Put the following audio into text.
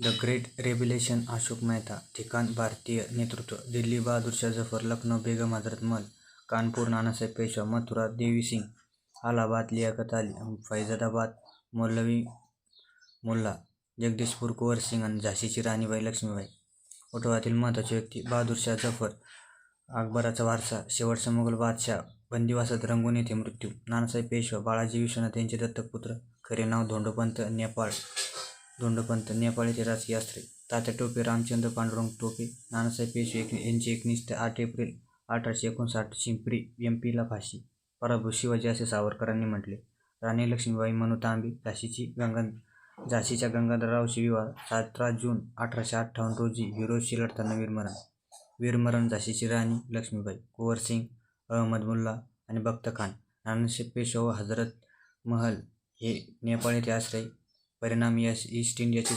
The great revolution Ashok Mehta ठिकाण भारतीय नेतृत्व दिल्ली बहादूरशाह जफर लखनौ बेगम हजरत महल कानपूर नानासाहेब पेशवा मथुरा देवी सिंग अलाहाबाद लियाकत अली फैजाबाद मौलवी मुल्ला जगदीशपूर कुंवर सिंग आणि झाशीची राणीबाई लक्ष्मीबाई. उठावातील महत्त्वाची व्यक्ती बहादूरशाह जफर अकबराचा वारसा शेवटचा मुघल बादशाह बंदिवासात रंगून येथे मृत्यू नानासाहेब पेशवा बाळाजी विश्वनाथ यांचे दत्तक पुत्र खरे नाव धोंडोपंत नेपाळ येथे राजकीय आश्रय तात्या टोपे रामचंद्र पांडुरंग टोपे नानासाहेब पेशवे यांची एकनिष्ठ 8 एप्रिल 1859 शिंपरी MP ला फाशी पराभूत शिवाजी असे सावरकरांनी म्हटले. राणी लक्ष्मीबाई मनू तांबे झाशीच्या गंगाधररावशी विवाह 17 जून 1858 रोजी फिरोजशी लढताना वीरमरण झाशीची राणी लक्ष्मीबाई कुंवर सिंग अहमद मुल्ला आणि बख्त खान नानासाहेब पेशवा व हजरत महल हे नेपाळ येथे आश्रय परिणामी ईस्ट इंडियाचे